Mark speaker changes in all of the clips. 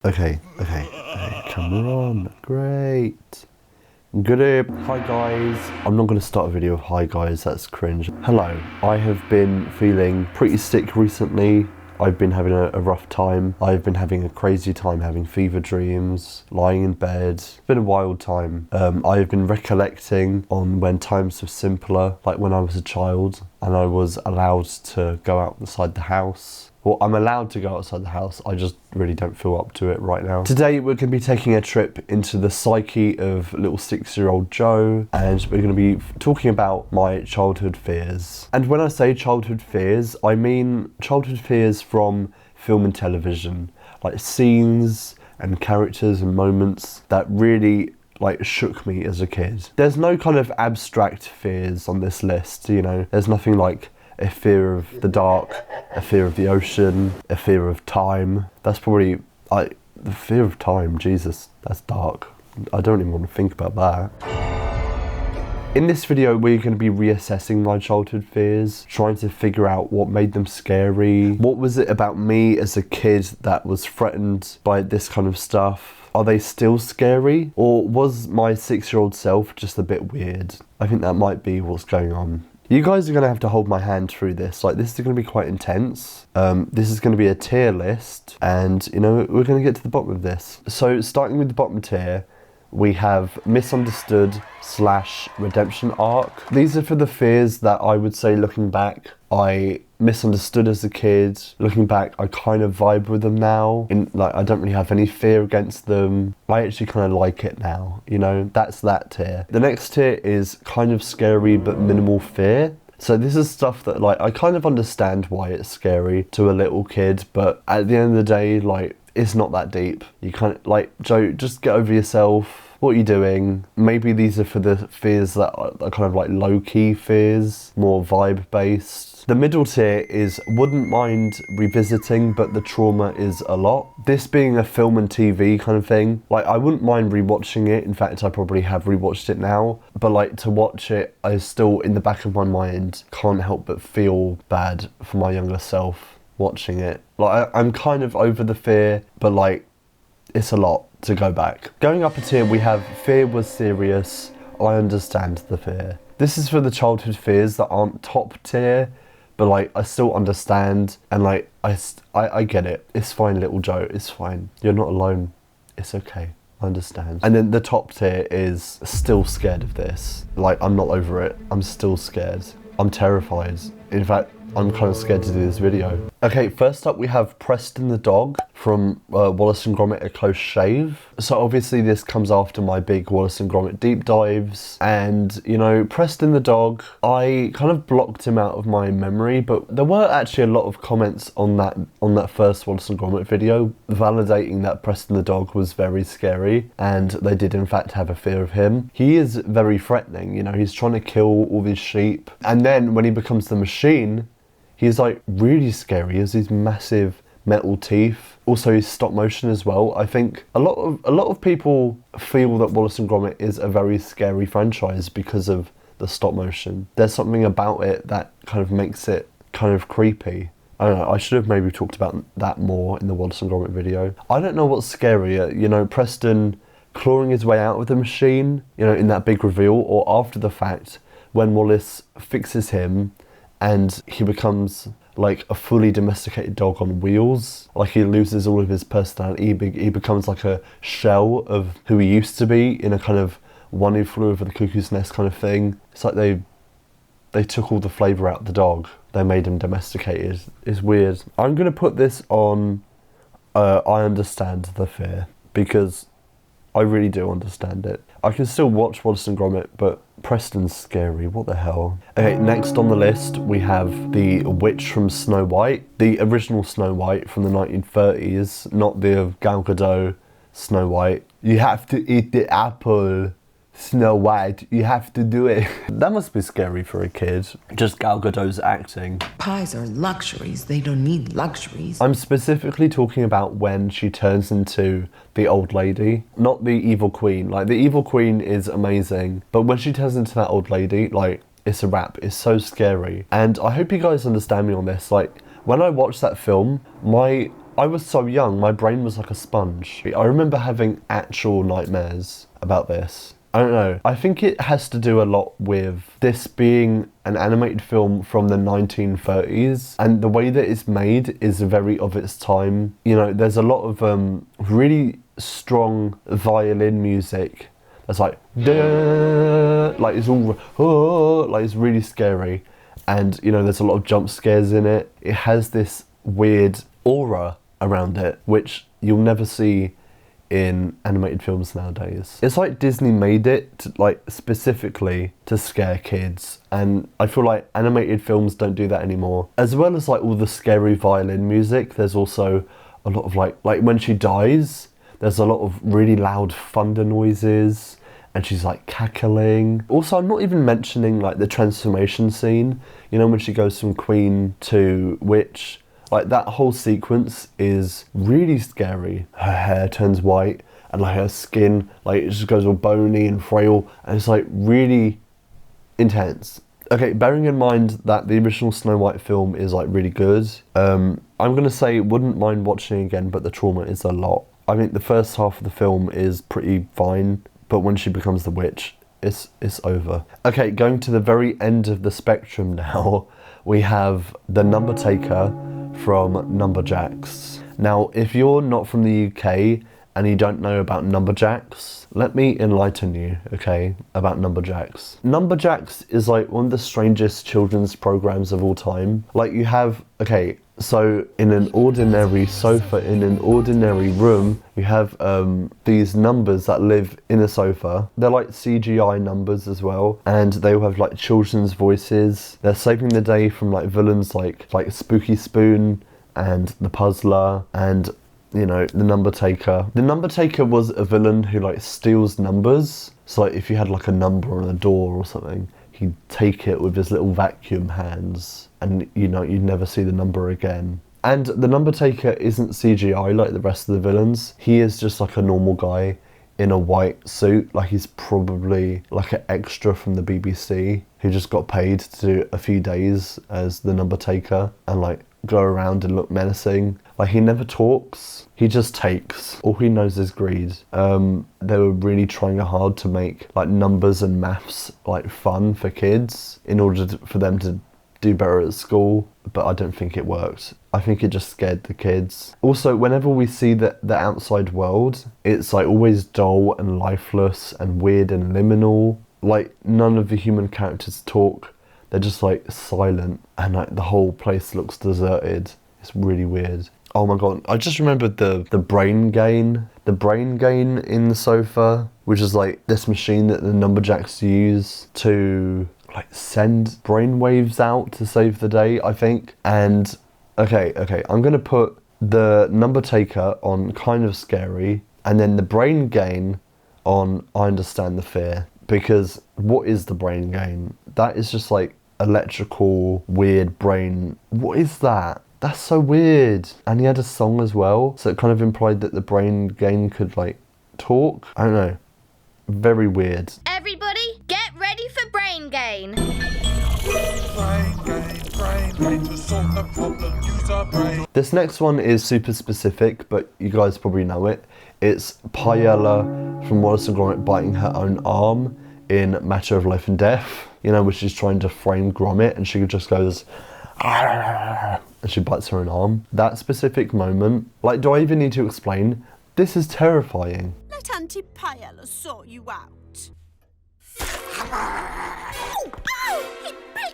Speaker 1: Okay, camera on, great. Good day. Hi guys, I'm not going to start a video of hi guys, that's cringe. Hello, I have been feeling pretty sick recently. I've been having a rough time. I've been having a crazy time, having fever dreams, lying in bed. It's been a wild time. I've been recollecting on when times were simpler, like when I was a child and I was allowed to go outside the house. Well, I'm allowed to go outside the house, I just really don't feel up to it right now. Today we're going to be taking a trip into the psyche of little 6-year-old Joe, and we're going to be talking about my childhood fears. And when I say childhood fears, I mean childhood fears from film and television, like scenes and characters and moments that really shook me as a kid. There's no kind of abstract fears on this list, you know, there's nothing like a fear of the dark, a fear of the ocean, a fear of time. That's probably, the fear of time, Jesus, that's dark. I don't even want to think about that. In this video, we're going to be reassessing my childhood fears, trying to figure out what made them scary. What was it about me as a kid that was threatened by this kind of stuff? Are they still scary? Or was my 6-year-old self just a bit weird? I think that might be what's going on. You guys are going to have to hold my hand through this. This is going to be quite intense. This is going to be a tier list, and you know, we're going to get to the bottom of this. So starting with the bottom tier, we have misunderstood / redemption arc. These are for the fears that I would say, looking back, I misunderstood as a kid. Looking back, I kind of vibe with them now. I don't really have any fear against them. I actually kind of like it now, you know, that's that tier. The next tier is kind of scary but minimal fear. So this is stuff that I kind of understand why it's scary to a little kid, but at the end of the day, it's not that deep. You kind of, Joe, just get over yourself. What are you doing? Maybe these are for the fears that are kind of low-key fears, more vibe-based. The middle tier is wouldn't mind revisiting, but the trauma is a lot. This being a film and TV kind of thing, I wouldn't mind rewatching it. In fact, I probably have rewatched it now. But to watch it, I still, in the back of my mind, can't help but feel bad for my younger self watching it. I'm kind of over the fear, but it's a lot to go back. Going up a tier, we have fear was serious. I understand the fear. This is for the childhood fears that aren't top tier, but I still understand, and I get it. It's fine, little Joe, it's fine. You're not alone. It's okay. I understand. And then the top tier is still scared of this. I'm not over it. I'm still scared. I'm terrified. In fact, I'm kind of scared to do this video. Okay, first up we have Preston the dog from Wallace and Gromit: A Close Shave. So obviously this comes after my big Wallace and Gromit deep dives, and you know, Preston the dog, I kind of blocked him out of my memory, but there were actually a lot of comments on that first Wallace and Gromit video validating that Preston the dog was very scary, and they did in fact have a fear of him. He is very threatening, you know, he's trying to kill all these sheep, and then when he becomes the machine, he's really scary. He has these massive metal teeth. Also, he's stop motion as well. I think a lot of people feel that Wallace and Gromit is a very scary franchise because of the stop motion. There's something about it that kind of makes it kind of creepy. I don't know, I should have maybe talked about that more in the Wallace and Gromit video. I don't know what's scarier, you know, Preston clawing his way out of the machine, you know, in that big reveal, or after the fact when Wallace fixes him and he becomes a fully domesticated dog on wheels. He loses all of his personality. He becomes a shell of who he used to be, in a kind of One Who Flew Over the Cuckoo's Nest kind of thing. It's they took all the flavour out of the dog. They made him domesticated. It's weird. I'm going to put this on I understand the fear, because I really do understand it. I can still watch Wallace and Gromit, but Preston's scary, what the hell. Okay, next on the list we have the witch from Snow White. The original Snow White from the 1930s, not the Gal Gadot Snow White. You have to eat the apple, Snow White, you have to do it. That must be scary for a kid, just Gal Gadot's acting.
Speaker 2: Pies are luxuries, they don't need luxuries.
Speaker 1: I'm specifically talking about when she turns into the old lady, not the evil queen. The evil queen is amazing, but when she turns into that old lady, it's a wrap. It's so scary. And I hope you guys understand me on this. When I watched that film, I was so young, my brain was like a sponge. I remember having actual nightmares about this. I don't know. I think it has to do a lot with this being an animated film from the 1930s, and the way that it's made is very of its time. You know, there's a lot of really strong violin music that's like, duh, like it's all, oh, like it's really scary. And, you know, there's a lot of jump scares in it. It has this weird aura around it, which you'll never see in animated films nowadays. It's like Disney made it to, like specifically to scare kids, and I feel like animated films don't do that anymore. As well as like all the scary violin music, there's also a lot of like when she dies, there's a lot of really loud thunder noises and she's like cackling. Also, I'm not even mentioning like the transformation scene, you know, when she goes from queen to witch. Like, that whole sequence is really scary. Her hair turns white and like her skin, like it just goes all bony and frail, and it's like really intense. Okay, bearing in mind that the original Snow White film is like really good, I'm gonna say wouldn't mind watching again, but the trauma is a lot. I think the first half of the film is pretty fine, but when she becomes the witch, it's over. Okay, going to the very end of the spectrum now, we have the number taker from NumberJacks. Now, if you're not from the UK and you don't know about NumberJacks, let me enlighten you, okay, about NumberJacks. NumberJacks is like one of the strangest children's programs of all time. Like, you have, okay, so in an ordinary sofa, in an ordinary room, you have these numbers that live in a sofa. They're like CGI numbers as well, and they all have like children's voices. They're saving the day from like villains like Spooky Spoon and the Puzzler and, you know, the Number Taker. The Number Taker was a villain who like steals numbers. So like if you had like a number on a door or something, he'd take it with his little vacuum hands, and you know, you'd never see the number again. And the Number Taker isn't CGI like the rest of the villains. He is just like a normal guy in a white suit. Like, he's probably like an extra from the BBC who just got paid to do a few days as the Number Taker and like go around and look menacing. Like, he never talks, he just takes. All he knows is greed. They were really trying hard to make like numbers and maths like fun for kids in order for them to do better at school, but I don't think it worked. I think it just scared the kids. Also, whenever we see the outside world, it's like always dull and lifeless and weird and liminal. Like, none of the human characters talk. They're just like silent, and like the whole place looks deserted. It's really weird. Oh my god, I just remembered the brain gain. The brain gain in the sofa, which is like this machine that the NumberJacks use to like send brainwaves out to save the day, I think. And okay, I'm gonna put the Number Taker on kind of scary, and then the brain gain on I understand the fear. Because what is the brain gain? That is just like electrical, weird brain. What is that? That's so weird. And he had a song as well, so it kind of implied that the brain gain could like talk. I don't know. Very weird.
Speaker 3: Everybody, get ready for brain gain.
Speaker 4: To solve the problem, use our brain.
Speaker 1: This next one is super specific, but you guys probably know it. It's Piella from Wallace and Gromit biting her own arm in Matter of Life and Death. You know, where she's trying to frame Gromit and she just goes, and she bites her own arm. That specific moment, like, do I even need to explain? This is terrifying.
Speaker 5: Let Auntie Piella sort you out.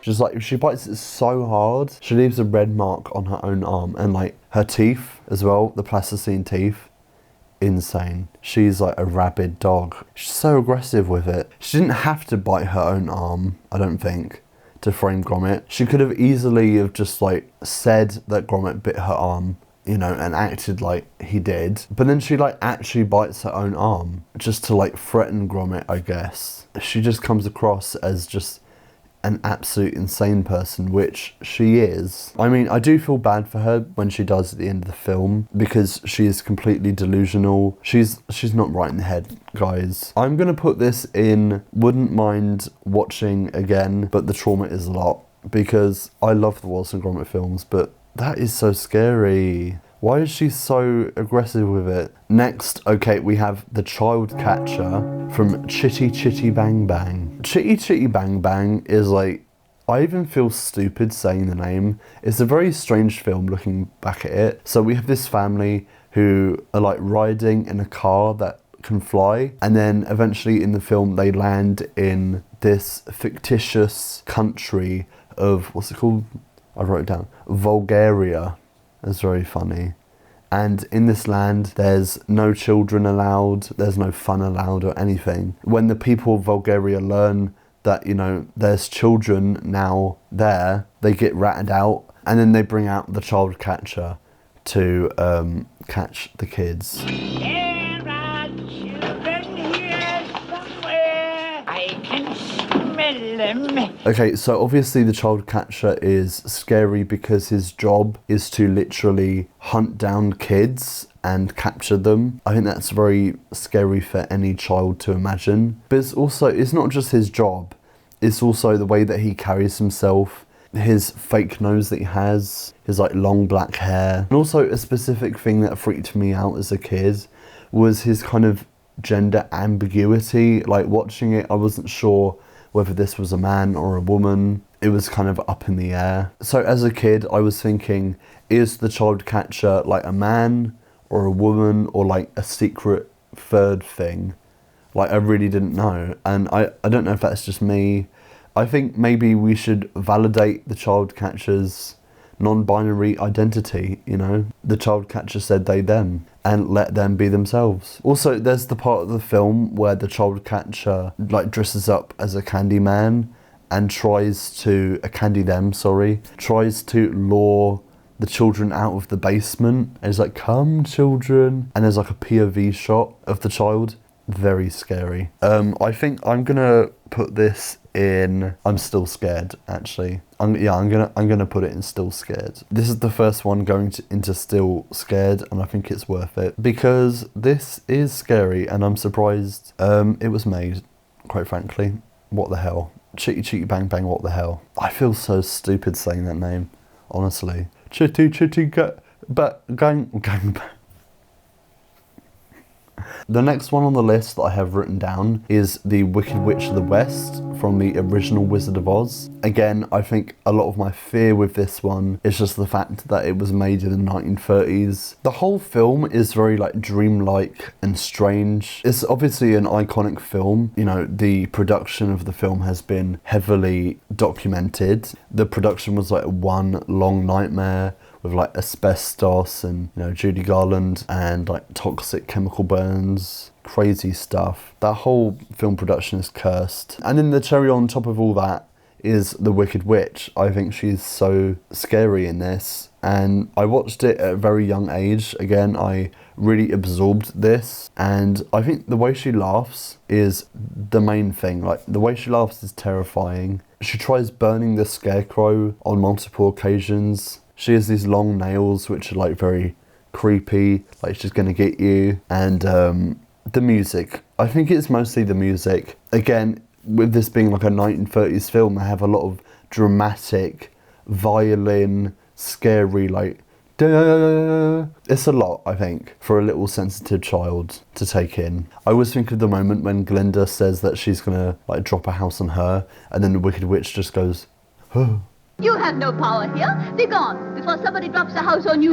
Speaker 1: Just like, she bites it so hard, she leaves a red mark on her own arm, and like her teeth as well, the plasticine teeth, insane. She's like a rabid dog. She's so aggressive with it. She didn't have to bite her own arm, I don't think, to frame Gromit. She could have easily have just like said that Gromit bit her arm, you know, and acted like he did. But then she like actually bites her own arm just to like threaten Gromit, I guess. She just comes across as just an absolute insane person, which she is. I mean, I do feel bad for her when she does at the end of the film, because she is completely delusional. She's not right in the head, guys. I'm gonna put this in wouldn't mind watching again, but the trauma is a lot, because I love the Wallace and Gromit films, but that is so scary. Why is she so aggressive with it? Next, okay, we have the child catcher from Chitty Chitty Bang Bang. Chitty Chitty Bang Bang is like, I even feel stupid saying the name. It's a very strange film looking back at it. So we have this family who are like riding in a car that can fly, and then eventually in the film they land in this fictitious country of, what's it called? I wrote it down. Bulgaria. That's very funny. And in this land, there's no children allowed, there's no fun allowed or anything. When the people of Bulgaria learn that, you know, there's children now there, they get ratted out, and then they bring out the child catcher to catch the kids.
Speaker 6: There are children here somewhere. I can smell them.
Speaker 1: Okay, so obviously the child catcher is scary because his job is to literally hunt down kids and capture them. I think that's very scary for any child to imagine. But it's not just his job, it's also the way that he carries himself, his fake nose that he has, his like long black hair. And also a specific thing that freaked me out as a kid was his kind of gender ambiguity. Like watching it, I wasn't sure whether this was a man or a woman. It was kind of up in the air. So as a kid, I was thinking, is the child catcher like a man or a woman or like a secret third thing? Like I really didn't know. And I don't know if that's just me. I think maybe we should validate the child catcher's non-binary identity, you know? The child catcher said they, them, and let them be themselves. Also, there's the part of the film where the child catcher like dresses up as a candy man and tries to lure the children out of the basement. And he's like, come children. And there's like a POV shot of the child. Very scary. I think I'm gonna put this in, I'm still scared actually. I'm gonna put it in still scared. This is the first one going into still scared, and I think it's worth it because this is scary and I'm surprised it was made, quite frankly. What the hell? Chitty Chitty Bang Bang, what the hell? I feel so stupid saying that name, honestly. Chitty Chitty Gang Bang. The next one on the list that I have written down is The Wicked Witch of the West from the original Wizard of Oz. Again, I think a lot of my fear with this one is just the fact that it was made in the 1930s. The whole film is very like dreamlike and strange. It's obviously an iconic film. You know, the production of the film has been heavily documented. The production was like one long nightmare with like asbestos and, you know, Judy Garland and like toxic chemical burns, crazy stuff. That whole film production is cursed. And then the cherry on top of all that is the Wicked Witch. I think she's so scary in this, and I watched it at a very young age. Again, I really absorbed this, and I think the way she laughs is the main thing. Like, the way she laughs is terrifying. She tries burning the scarecrow on multiple occasions. She has these long nails which are like very creepy, like she's gonna get you. And the music, I think it's mostly the music. Again, with this being like a 1930s film, I have a lot of dramatic violin, scary, like duh. It's a lot, I think, for a little sensitive child to take in. I always think of the moment when Glinda says that she's gonna like drop a house on her, and then the Wicked Witch just goes, oh.
Speaker 7: You have no power here. Be gone before somebody drops a house on you.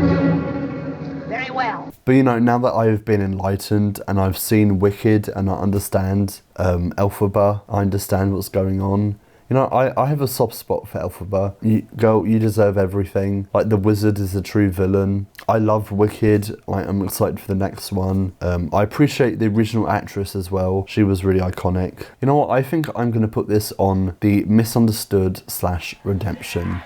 Speaker 7: Very well.
Speaker 1: But you know, now that I've been enlightened and I've seen Wicked and I understand Elphaba, I understand what's going on. You know, I have a soft spot for Elphaba. Girl, you deserve everything. Like, the wizard is a true villain. I love Wicked. Like, I'm excited for the next one. I appreciate the original actress as well. She was really iconic. You know what? I think I'm going to put this on the misunderstood/redemption,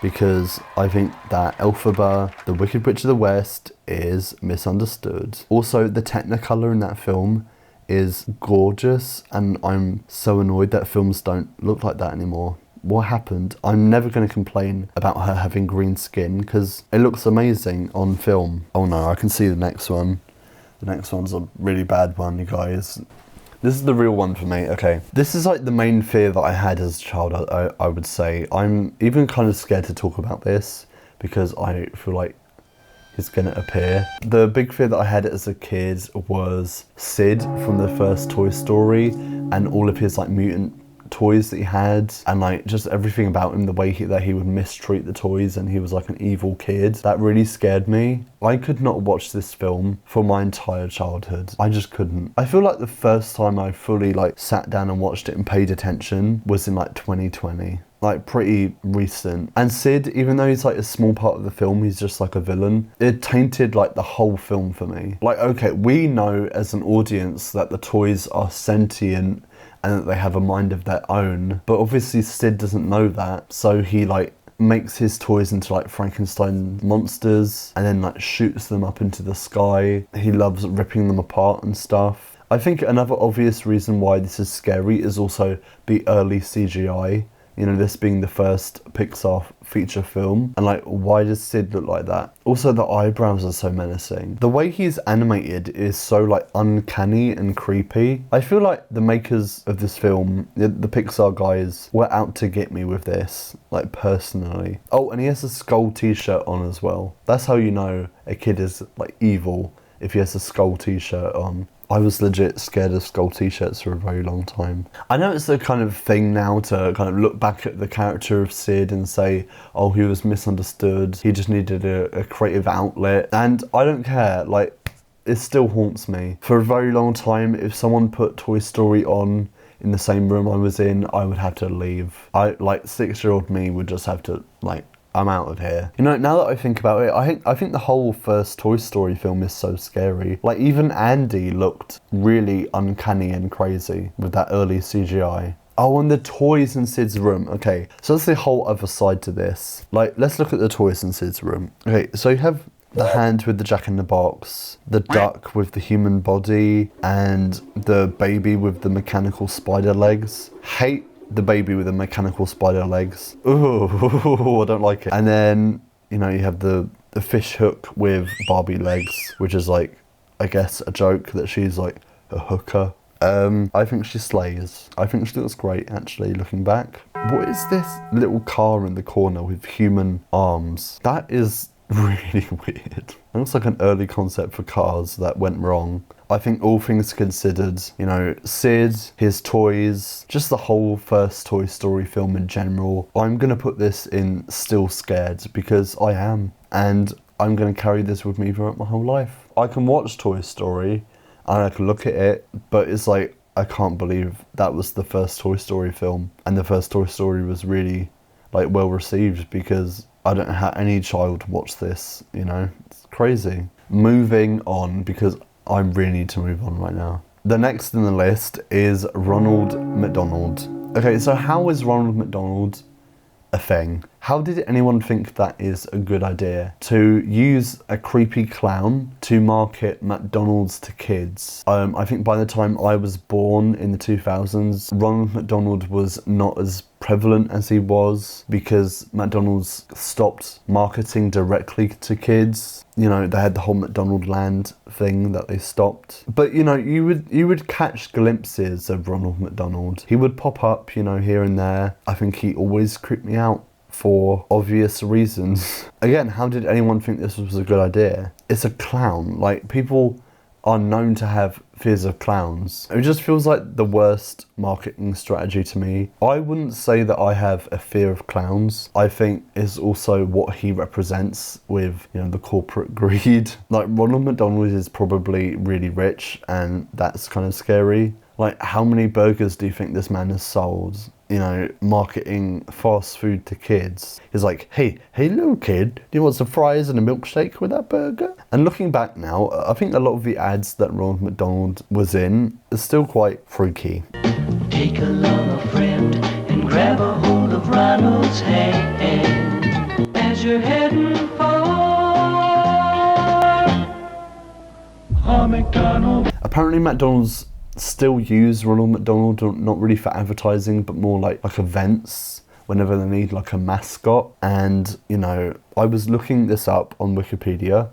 Speaker 1: because I think that Elphaba, the Wicked Witch of the West, is misunderstood. Also, the Technicolor in that film is gorgeous, and I'm so annoyed that films don't look like that anymore. What happened? I'm never going to complain about her having green skin because it looks amazing on film. Oh no, I can see the next one. The next one's a really bad one, you guys. This is the real one for me. Okay, this is like the main fear that I had as a child, I would say. I'm even kind of scared to talk about this because I feel like, is going to appear. The big fear that I had as a kid was Sid from the first Toy Story and all of his like mutant toys that he had, and like just everything about him, the way that he would mistreat the toys, and he was like an evil kid. That really scared me. I could not watch this film for my entire childhood. I just couldn't. I feel like the first time I fully like sat down and watched it and paid attention was in like 2020. Like pretty recent. And Sid, even though he's like a small part of the film, he's just like a villain. It tainted like the whole film for me. Like, okay, we know as an audience that the toys are sentient and that they have a mind of their own, but obviously Sid doesn't know that, so he like makes his toys into like Frankenstein monsters and then like shoots them up into the sky. He loves ripping them apart and stuff. I think another obvious reason why this is scary is also the early CGI. You know, this being the first Pixar feature film. And like, why does Sid look like that? Also, the eyebrows are so menacing. The way he's animated is so like uncanny and creepy. I feel like the makers of this film, the Pixar guys, were out to get me with this, like personally. Oh, and he has a skull t-shirt on as well. That's how you know a kid is like evil, if he has a skull t-shirt on. I was legit scared of skull t-shirts for a very long time. I know it's the kind of thing now to kind of look back at the character of Sid and say, oh, he was misunderstood, he just needed a creative outlet. And I don't care, like, it still haunts me. For a very long time, if someone put Toy Story on in the same room I was in, I would have to leave. Like 6-year-old me would just have to, like, I'm out of here. You know, now that I think about it, I think the whole first Toy Story film is so scary. Like, even Andy looked really uncanny and crazy with that early CGI. Oh, and the toys in Sid's room. Okay, so that's the whole other side to this. Like, let's look at the toys in Sid's room. Okay, so you have the hand with the Jack-in-the-Box, the duck with the human body, and the baby with the mechanical spider legs. Hate the baby with the mechanical spider legs. Ooh, I don't like it. And then, you know, you have the fish hook with Barbie legs, which is like, I guess, a joke that she's like a hooker. I think she slays. I think she looks great, actually, looking back. What is this little car in the corner with human arms? That is really weird. It looks like an early concept for cars that went wrong. I think all things considered, you know, Sid, his toys, just the whole first Toy Story film in general, I'm going to put this in still scared, because I am. And I'm going to carry this with me throughout my whole life. I can watch Toy Story and I can look at it, but it's like, I can't believe that was the first Toy Story film. And the first Toy Story was really like well received, because I don't know how any child watched this, you know, it's crazy. Moving on, because I really need to move on right now. The next in the list is Ronald McDonald. Okay, so how is Ronald McDonald a thing? How did anyone think that is a good idea? To use a creepy clown to market McDonald's to kids. I think by the time I was born in the 2000s, Ronald McDonald was not as prevalent as he was, because McDonald's stopped marketing directly to kids. You know, they had the whole McDonald Land thing that they stopped. But you know, you would catch glimpses of Ronald McDonald. He would pop up, you know, here and there. I think he always creeped me out for obvious reasons. Again, how did anyone think this was a good idea? It's a clown. Like, people are known to have fears of clowns. It just feels like the worst marketing strategy to me. I wouldn't say that I have a fear of clowns. I think it's also what he represents with, you know, the corporate greed. Like, Ronald McDonald is probably really rich, and that's kind of scary. Like, how many burgers do you think this man has sold? You know, marketing fast food to kids. He's like, hey little kid, do you want some fries and a milkshake with that burger? And looking back now, I think a lot of the ads that Ronald McDonald was in is still quite freaky.
Speaker 8: Take along a friend and grab a hold of Ronald's hand as you're heading for McDonald's.
Speaker 1: Apparently McDonald's still use Ronald McDonald, not really for advertising, but more like events whenever they need like a mascot. And you know, I was looking this up on Wikipedia,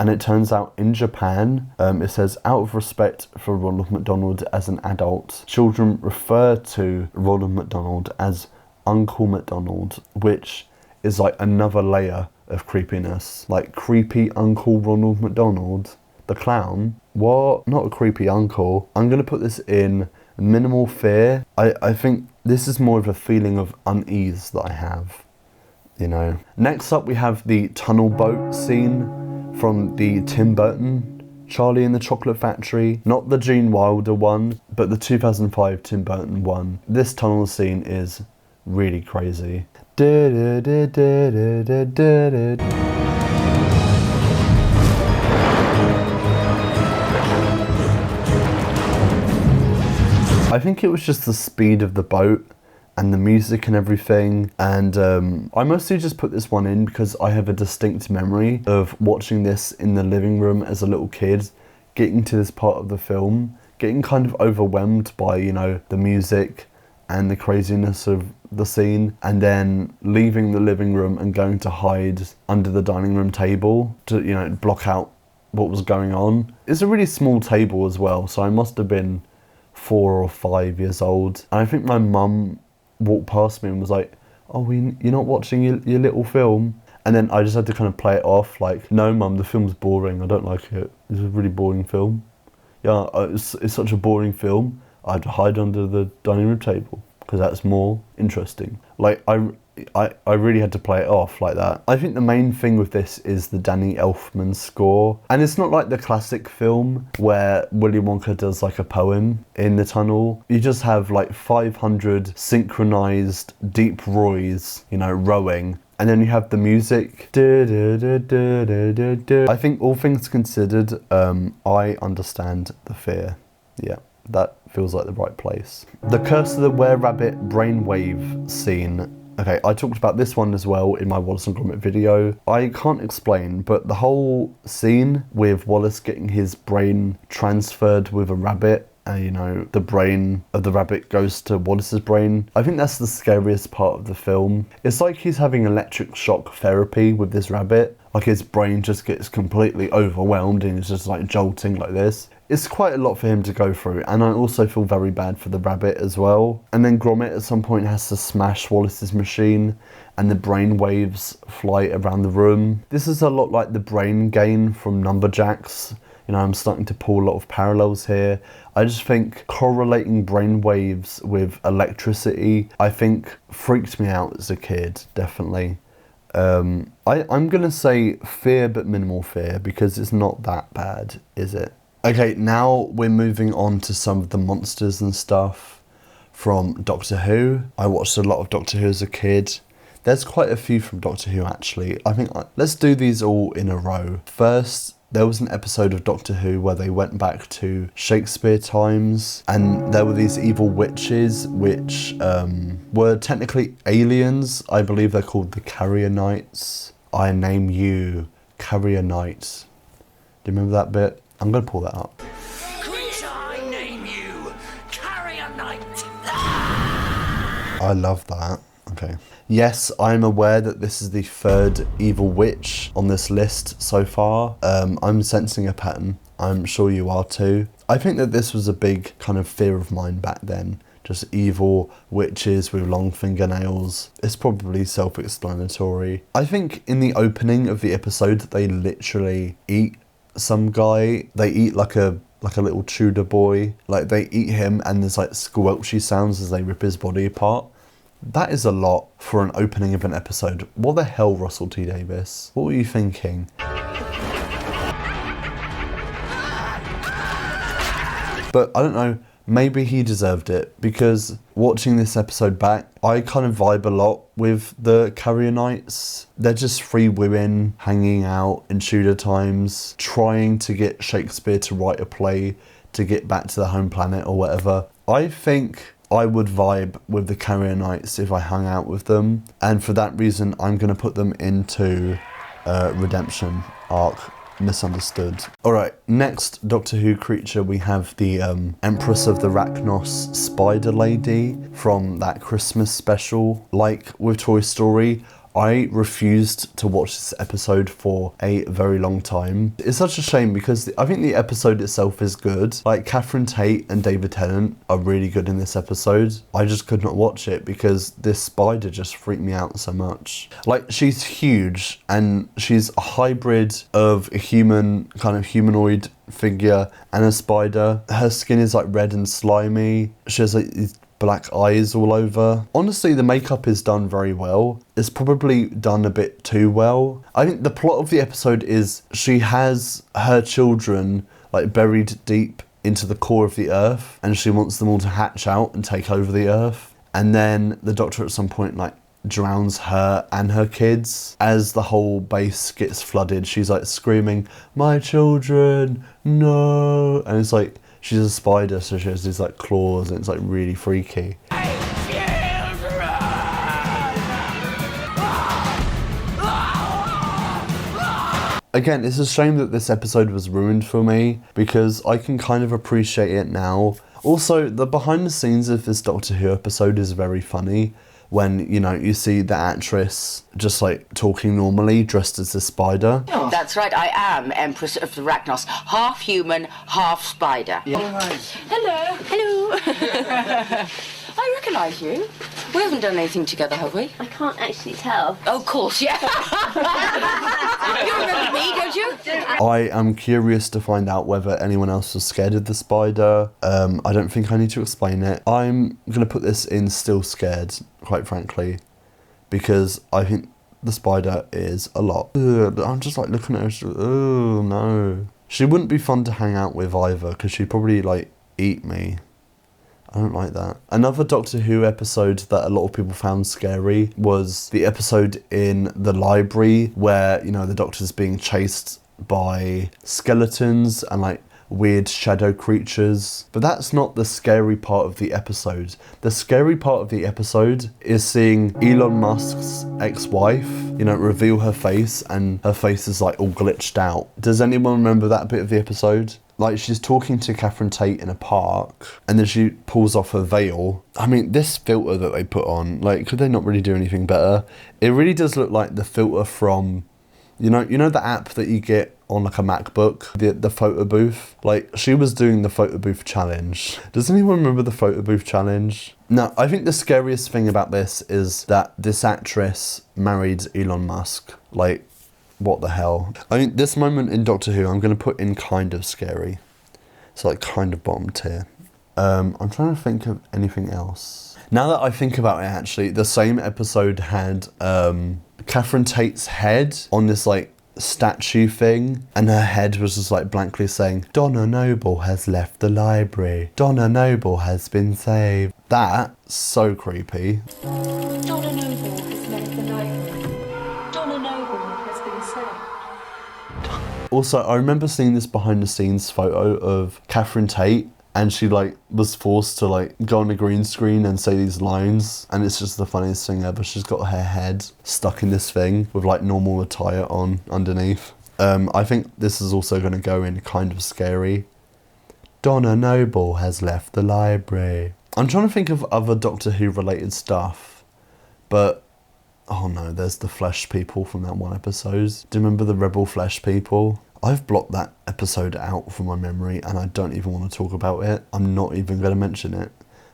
Speaker 1: and it turns out in Japan, it says, out of respect for Ronald McDonald as an adult, children refer to Ronald McDonald as Uncle McDonald, which is like another layer of creepiness. Like creepy Uncle Ronald McDonald, the clown. What? Not a creepy uncle. I'm gonna put this in minimal fear. I think this is more of a feeling of unease that I have, you know. Next up we have the tunnel boat scene from the Tim Burton Charlie and the Chocolate Factory. Not the Gene Wilder one, but the 2005 Tim Burton one. This tunnel scene is really crazy. I think it was just the speed of the boat and the music and everything, and I mostly just put this one in because I have a distinct memory of watching this in the living room as a little kid, getting to this part of the film, getting kind of overwhelmed by, you know, the music and the craziness of the scene, and then leaving the living room and going to hide under the dining room table to, you know, block out what was going on. It's a really small table as well, so I must have been 4 or 5 years old. And I think my mum walked past me and was like, oh, you're not watching your little film? And then I just had to kind of play it off like, no mum, the film's boring, I don't like it. It's a really boring film. Yeah, it's such a boring film, I'd hide under the dining room table because that's more interesting. Like, I really had to play it off like that. I think the main thing with this is the Danny Elfman score. And it's not like the classic film where Willy Wonka does like a poem in the tunnel. You just have like 500 synchronized deep Roys, you know, rowing. And then you have the music. I think all things considered, I understand the fear. Yeah, that feels like the right place. The Curse of the Were-Rabbit brainwave scene. Okay, I talked about this one as well in my Wallace and Gromit video. I can't explain, but the whole scene with Wallace getting his brain transferred with a rabbit, and you know, the brain of the rabbit goes to Wallace's brain. I think that's the scariest part of the film. It's like he's having electric shock therapy with this rabbit. Like his brain just gets completely overwhelmed and it's just like jolting like this. It's quite a lot for him to go through, and I also feel very bad for the rabbit as well. And then Gromit at some point has to smash Wallace's machine and the brain waves fly around the room. This is a lot like the brain gain from NumberJacks. You know, I'm starting to pull a lot of parallels here. I just think correlating brain waves with electricity, I think freaked me out as a kid, definitely. I'm gonna say fear but minimal fear because it's not that bad, is it? Okay, now we're moving on to some of the monsters and stuff from Doctor Who. I watched a lot of Doctor Who as a kid. There's quite a few from Doctor Who actually. I think let's do these all in a row. First, there was an episode of Doctor Who where they went back to Shakespeare times, and there were these evil witches which were technically aliens. I believe they're called the Carrier Knights. I name you Carrier Knight. Do you remember that bit? I'm going to pull that up.
Speaker 6: Creature, I name you Carrier Knight.
Speaker 1: I love that. Okay. Yes, I'm aware that this is the third evil witch on this list so far. I'm sensing a pattern. I'm sure you are too. I think that this was a big kind of fear of mine back then. Just evil witches with long fingernails. It's probably self-explanatory. I think in the opening of the episode, they literally eat some guy. They eat like a little Tudor boy. Like they eat him and there's like squelchy sounds as they rip his body apart. That is a lot for an opening of an episode. What the hell, Russell T Davies? What were you thinking? But I don't know, maybe he deserved it, because watching this episode back, I kind of vibe a lot with the Carrier Knights. They're just 3 women hanging out in Tudor times, trying to get Shakespeare to write a play to get back to the home planet or whatever. I think I would vibe with the Carrier Knights if I hung out with them, and for that reason I'm going to put them into Redemption arc. Misunderstood. Alright, next Doctor Who creature we have the Empress of the Arachnos Spider Lady from that Christmas special. Like with Toy Story, I refused to watch this episode for a very long time. It's such a shame because I think the episode itself is good. Like, Catherine Tate and David Tennant are really good in this episode. I just could not watch it because this spider just freaked me out so much. Like, she's huge and she's a hybrid of a human, kind of humanoid figure and a spider. Her skin is like red and slimy. She has like these black eyes all over. Honestly, the makeup is done very well. It's probably done a bit too well. I think the plot of the episode is she has her children like buried deep into the core of the earth and she wants them all to hatch out and take over the earth. And then the Doctor at some point like drowns her and her kids. As the whole base gets flooded, she's like screaming, "My children, no!" And it's like, she's a spider, so she has these like claws and it's like really freaky. Again, it's a shame that this episode was ruined for me because I can kind of appreciate it now. Also, the behind the scenes of this Doctor Who episode is very funny. When, you know, you see the actress just like talking normally, dressed as a spider.
Speaker 9: Oh. That's right, I am Empress of the Arachnos. Half human, half spider. Yeah. Oh, right. Hello. Hello. I recognise you. We haven't done anything together, have we?
Speaker 7: I can't actually tell.
Speaker 9: Oh, of course, yeah. You remember me, don't you?
Speaker 1: I am curious to find out whether anyone else was scared of the spider. I don't think I need to explain it. I'm going to put this in still scared, quite frankly, because I think the spider is a lot. Ugh, I'm just like looking at her, oh no. She wouldn't be fun to hang out with either, because she'd probably like eat me. I don't like that. Another Doctor Who episode that a lot of people found scary was the episode in the library where, you know, the Doctor's being chased by skeletons and like weird shadow creatures. But that's not the scary part of the episode. The scary part of the episode is seeing Elon Musk's ex-wife, you know, reveal her face and her face is like all glitched out. Does anyone remember that bit of the episode? Like, she's talking to Catherine Tate in a park and then she pulls off her veil. I mean, this filter that they put on, like, could they not really do anything better? It really does look like the filter from, you know the app that you get on like a MacBook, the photo booth? Like, she was doing the photo booth challenge. Does anyone remember the photo booth challenge? No, I think the scariest thing about this is that this actress married Elon Musk. Like, what the hell? I mean, this moment in Doctor Who, I'm going to put in kind of scary. It's like kind of bottom tier. I'm trying to think of anything else. Now that I think about it, actually, the same episode had Catherine Tate's head on this like statue thing, and her head was just like blankly saying, "Donna Noble has left the library. Donna Noble has been saved." That's so creepy.
Speaker 8: Donna Noble has left the library. Donna Noble has been saved.
Speaker 1: Also, I remember seeing this behind the scenes photo of Catherine Tate, and she like was forced to like go on a green screen and say these lines, and it's just the funniest thing ever. She's got her head stuck in this thing with like normal attire on underneath. I think this is also going to go in kind of scary. Donna Noble has left the library. I'm trying to think of other Doctor Who related stuff, but oh no, there's the Flesh people from that one episode. Do you remember the Rebel Flesh people? I've blocked that episode out from my memory and I don't even want to talk about it. I'm not even going to mention it.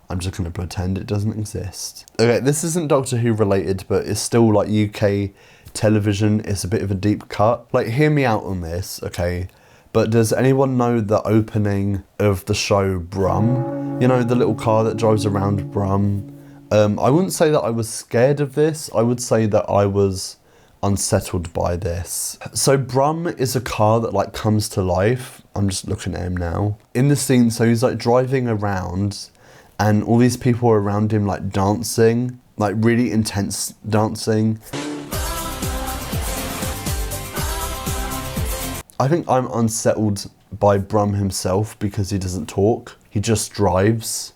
Speaker 1: I'm just going to pretend it doesn't exist. Okay, this isn't Doctor Who related, but it's still like UK television. It's a bit of a deep cut. Like, hear me out on this, okay? But does anyone know the opening of the show Brum? You know, the little car that drives around Brum? I wouldn't say that I was scared of this. I would say that I was unsettled by this. So Brum is a car that like comes to life. I'm just looking at him now. In the scene, so he's like driving around and all these people are around him like dancing, like really intense dancing. I think I'm unsettled by Brum himself because he doesn't talk. He just drives.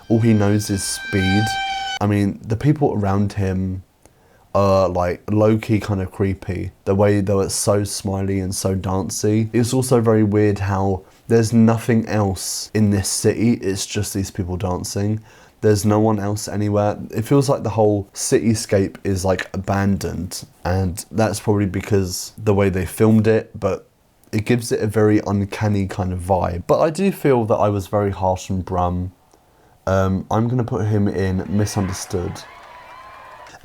Speaker 1: All he knows is speed. I mean, the people around him are like low-key kind of creepy. The way they were so smiley and so dancey. It's also very weird how there's nothing else in this city. It's just these people dancing. There's no one else anywhere. It feels like the whole cityscape is like abandoned, and that's probably because the way they filmed it, but it gives it a very uncanny kind of vibe. But I do feel that I was very harsh on Brum. I'm going to put him in misunderstood.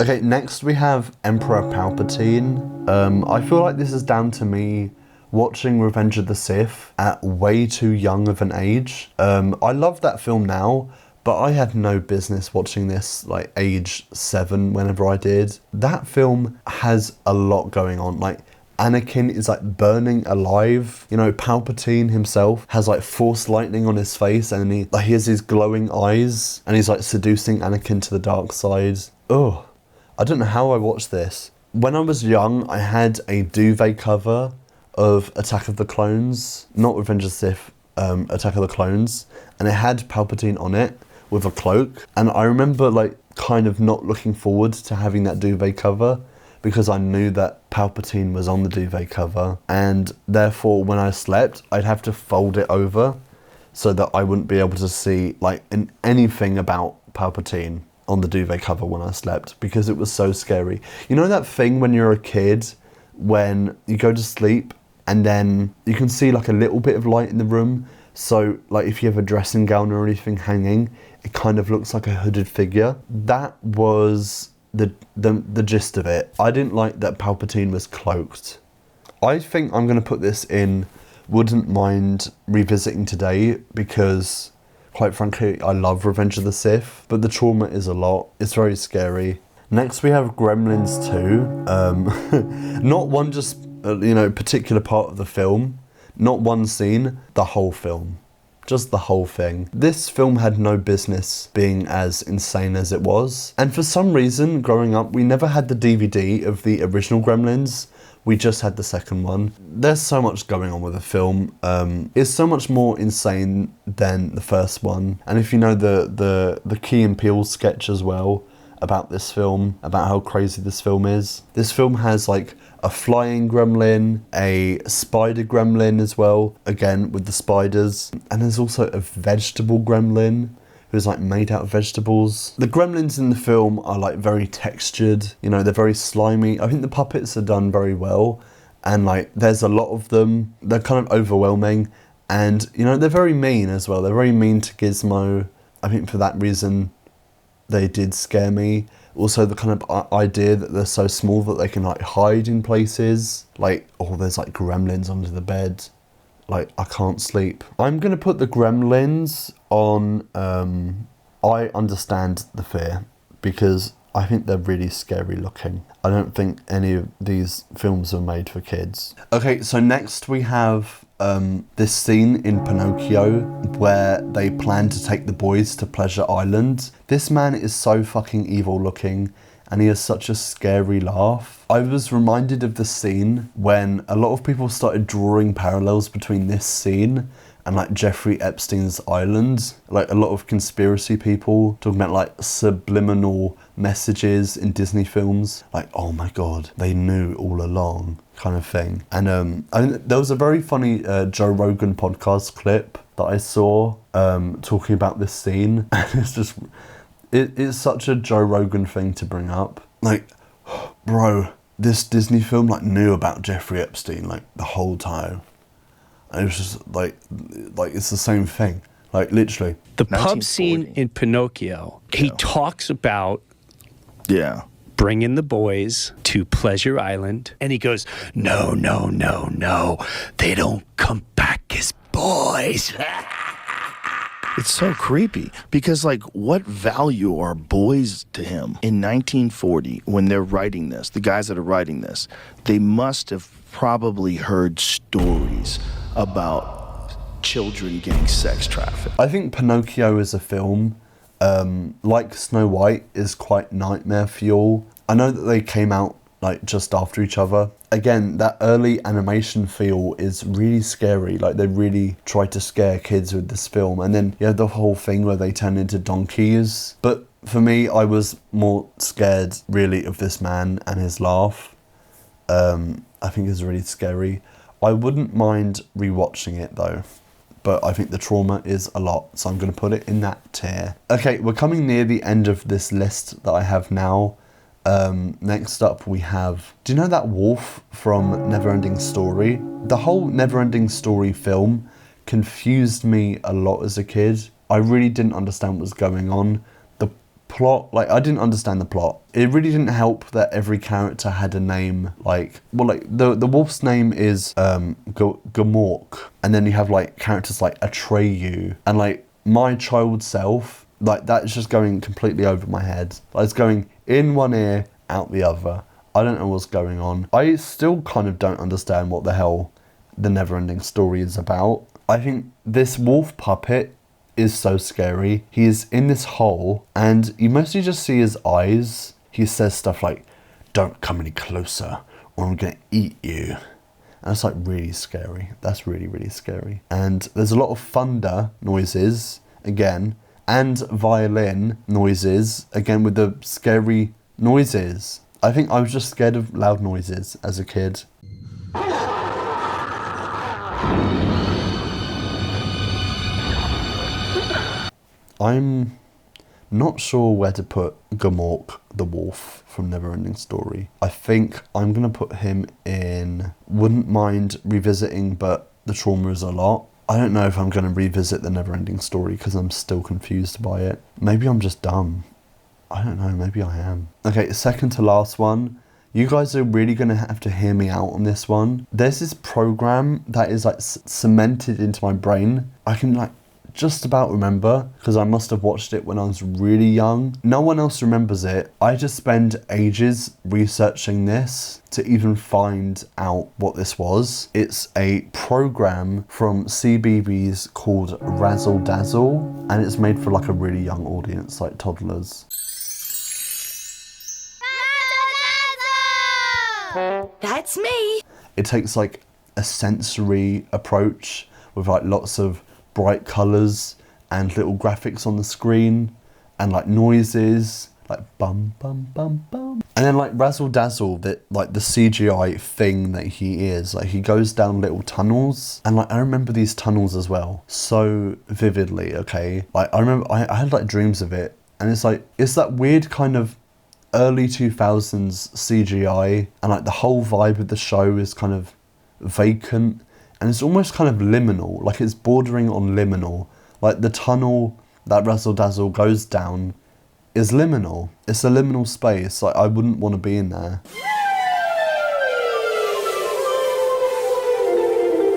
Speaker 1: Okay, next we have Emperor Palpatine. I feel like this is down to me watching Revenge of the Sith at way too young of an age. I love that film now, but I had no business watching this like age 7 whenever I did. That film has a lot going on. Like, Anakin is like burning alive. You know, Palpatine himself has like force lightning on his face, and he has his glowing eyes, and he's like seducing Anakin to the dark side. Oh, I don't know how I watched this. When I was young, I had a duvet cover of Attack of the Clones, not Revenge of the Sith, Attack of the Clones, and it had Palpatine on it with a cloak. And I remember like kind of not looking forward to having that duvet cover, because I knew that Palpatine was on the duvet cover, and therefore when I slept, I'd have to fold it over so that I wouldn't be able to see like anything about Palpatine on the duvet cover when I slept, because it was so scary. You know that thing when you're a kid, when you go to sleep and then you can see like a little bit of light in the room, so like if you have a dressing gown or anything hanging, it kind of looks like a hooded figure? That was the gist of it. I didn't like that Palpatine was cloaked. I think I'm going to put this in wouldn't mind revisiting today, because quite frankly I love Revenge of the Sith, but the trauma is a lot. It's very scary. Next we have Gremlins 2. Not one just particular part of the film, not one scene, the whole film. Just the whole thing. This film had no business being as insane as it was. And for some reason, growing up, we never had the DVD of the original Gremlins. We just had the second one. There's so much going on with the film. It's so much more insane than the first one. And if you know the Key and Peele sketch as well about this film, about how crazy this film is. This film has like a flying gremlin, a spider gremlin as well, again with the spiders, and there's also a vegetable gremlin who's like made out of vegetables. The gremlins in the film are like very textured, you know, they're very slimy. I think the puppets are done very well, and like there's a lot of them. They're kind of overwhelming, and you know, they're very mean as well. They're very mean to Gizmo. I think for that reason they did scare me. Also the kind of idea that they're so small that they can like hide in places. Like, oh, there's like gremlins under the bed. Like, I can't sleep. I'm going to put the Gremlins on, I understand the fear, because I think they're really scary looking. I don't think any of these films are made for kids. Okay, so next we have this scene in Pinocchio where they plan to take the boys to Pleasure Island. This man is so fucking evil looking, and he has such a scary laugh. I was reminded of the scene when a lot of people started drawing parallels between this scene and like Jeffrey Epstein's island. Like a lot of conspiracy people talking about like subliminal messages in Disney films. Like, oh my God, they knew all along kind of thing. And there was a very funny Joe Rogan podcast clip that I saw talking about this scene. And it's just, it's such a Joe Rogan thing to bring up. Like, bro, this Disney film like knew about Jeffrey Epstein like the whole time. And it was just like it's the same thing, like literally.
Speaker 10: The pub scene in Pinocchio, he talks about bringing the boys to Pleasure Island, and he goes, no, they don't come back as boys.
Speaker 11: It's so creepy because, like, what value are boys to him? In 1940, when they're writing this, the guys that are writing this, they must have probably heard stories about children getting sex trafficked.
Speaker 1: I think Pinocchio as a film, like Snow White, is quite nightmare fuel. I know that they came out like just after each other. Again, that early animation feel is really scary. Like they really tried to scare kids with this film. And then you have the whole thing where they turn into donkeys. But for me, I was more scared really of this man and his laugh. I think it's really scary. I wouldn't mind rewatching it though. but I think the trauma is a lot, so I'm going to put it in that tier. Okay, we're coming near the end of this list that I have now. Next up we have, do you know that wolf from Neverending Story? The whole Neverending Story film confused me a lot as a kid. I really didn't understand what was going on. The plot, like, I didn't understand the plot. It really didn't help that every character had a name, like, well, like, the wolf's name is Gamork, and then you have, like, characters like Atreyu, and, like, my child self, like, that's just going completely over my head. Like, it's going in one ear, out the other. I don't know what's going on. I still kind of don't understand what the hell the Neverending Story is about. I think this wolf puppet is so scary. He is in this hole, and you mostly just see his eyes. He says stuff like, "Don't come any closer, or I'm gonna eat you." And it's like really scary. That's really, really scary. And there's a lot of thunder noises, again, and violin noises, again with the scary noises. I think I was just scared of loud noises as a kid. I'm not sure where to put Gamork the wolf from Neverending Story. I think I'm going to put him in wouldn't mind revisiting, but the trauma is a lot. I don't know if I'm going to revisit the Neverending Story because I'm still confused by it. Maybe I'm just dumb. I don't know, maybe I am. Okay, second to last one. You guys are really going to have to hear me out on this one. There's this program that is like cemented into my brain. I can like just about remember because I must have watched it when I was really young. No one else remembers it. I just spend ages researching this to even find out what this was. It's a program from CBeebies called Razzledazzle, and it's made for like a really young audience, like toddlers.
Speaker 9: That's me.
Speaker 1: It takes like a sensory approach with like lots of bright colours and little graphics on the screen and like noises like bum bum bum bum, and then like Razzledazzle, that like the CGI thing that he is, like he goes down little tunnels, and like I remember these tunnels as well so vividly. Okay, like I remember I had like dreams of it, and it's like it's that weird kind of early 2000s CGI, and like the whole vibe of the show is kind of vacant, and it's almost kind of liminal, like it's bordering on liminal. Like the tunnel that Razzledazzle goes down is liminal. It's a liminal space. Like I wouldn't want to be in there.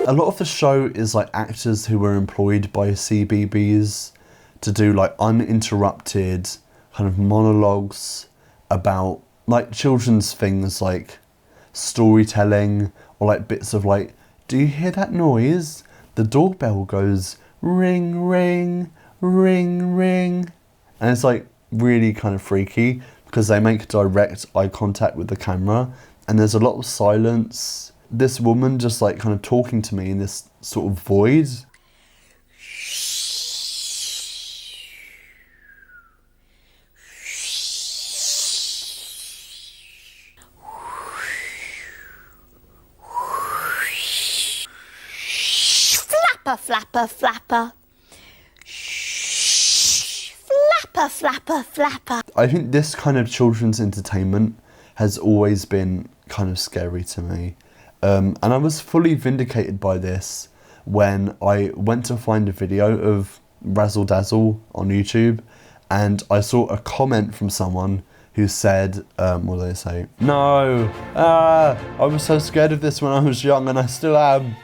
Speaker 1: A lot of the show is like actors who were employed by CBeebies to do like uninterrupted kind of monologues about like children's things like storytelling, or like bits of like, do you hear that noise? The doorbell goes ring, ring, ring, ring. And it's like really kind of freaky because they make direct eye contact with the camera, and there's a lot of silence. This woman just like kind of talking to me in this sort of void.
Speaker 3: Flapper, flapper. Shh. Flapper, flapper, flapper.
Speaker 1: I think this kind of children's entertainment has always been kind of scary to me. And I was fully vindicated by this when I went to find a video of Razzledazzle on YouTube, and I saw a comment from someone who said, what did they say? No, I was so scared of this when I was young, and I still am.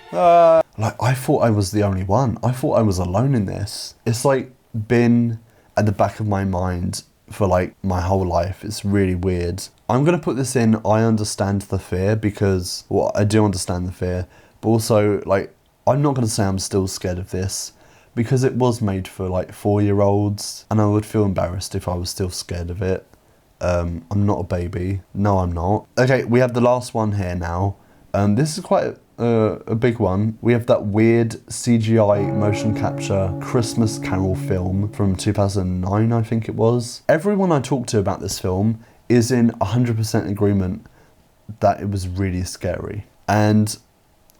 Speaker 1: Like, I thought I was the only one. I thought I was alone in this. It's like been at the back of my mind for like my whole life. It's really weird. I'm gonna put this in, I understand the fear, because, well, I do understand the fear, but also like, I'm not gonna say I'm still scared of this, because it was made for like 4-year-olds, and I would feel embarrassed if I was still scared of it. I'm not a baby. No, I'm not. Okay, we have the last one here now. This is quite a big one. We have that weird CGI motion capture Christmas Carol film from 2009, I think it was. Everyone I talked to about this film is in 100% agreement that it was really scary. And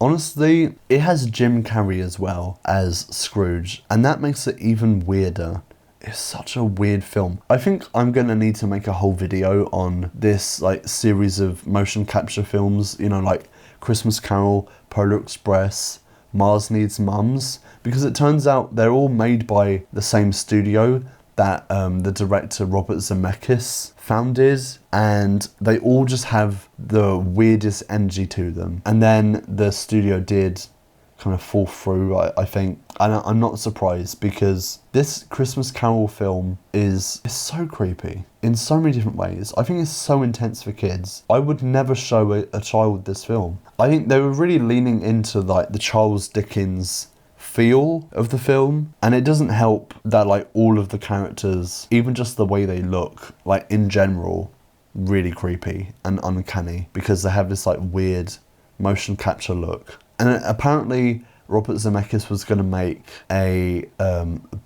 Speaker 1: Honestly, it has Jim Carrey as well as Scrooge, and that makes it even weirder. It's such a weird film. I think I'm gonna need to make a whole video on this like series of motion capture films, you know, like Christmas Carol, Polar Express, Mars Needs Mums, because it turns out they're all made by the same studio that the director Robert Zemeckis founded, and they all just have the weirdest energy to them. And then the studio did kind of fall through, I think, and I'm not surprised, because this Christmas Carol film is so creepy in so many different ways. I think it's so intense for kids. I would never show a child this film. I think they were really leaning into like the Charles Dickens feel of the film, and it doesn't help that like all of the characters, even just the way they look, like in general, really creepy and uncanny, because they have this like weird motion capture look. And apparently Robert Zemeckis was going to make a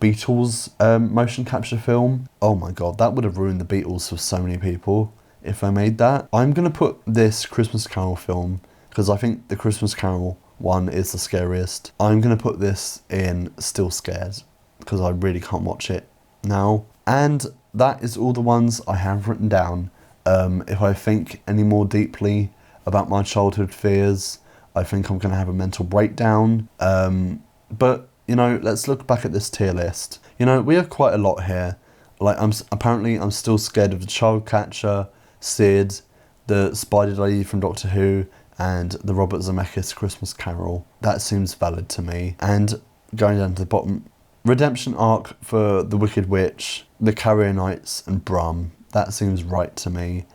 Speaker 1: Beatles motion capture film. Oh my god, that would have ruined the Beatles for so many people if I made that. I'm going to put this Christmas Carol film, because I think the Christmas Carol one is the scariest. I'm going to put this in Still Scared, because I really can't watch it now. And that is all the ones I have written down. If I think any more deeply about my childhood fears, I think I'm going to have a mental breakdown. But, you know, let's look back at this tier list. You know, we have quite a lot here. Like, I'm still scared of the Child Catcher, Sid, the Spider Lady from Doctor Who, and the Robert Zemeckis Christmas Carol. That seems valid to me. And going down to the bottom, redemption arc for the Wicked Witch, the Carrier Knights, and Brum. That seems right to me.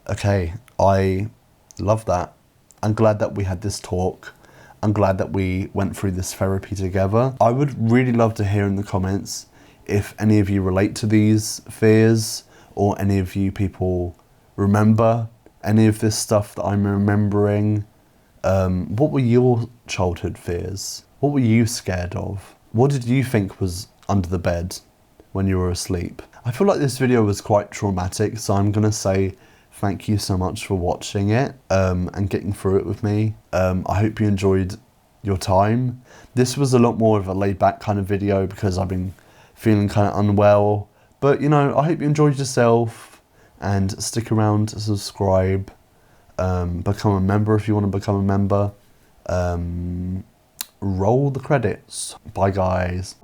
Speaker 1: Okay, I love that. I'm glad that we had this talk. I'm glad that we went through this therapy together. I would really love to hear in the comments if any of you relate to these fears, or any of you people remember any of this stuff that I'm remembering. What were your childhood fears? What were you scared of? What did you think was under the bed when you were asleep? I feel like this video was quite traumatic, so I'm gonna say thank you so much for watching it and getting through it with me. I hope you enjoyed your time. This was a lot more of a laid back kind of video because I've been feeling kind of unwell. But, you know, I hope you enjoyed yourself, and stick around to subscribe. Become a member if you want to become a member. Roll the credits. Bye, guys.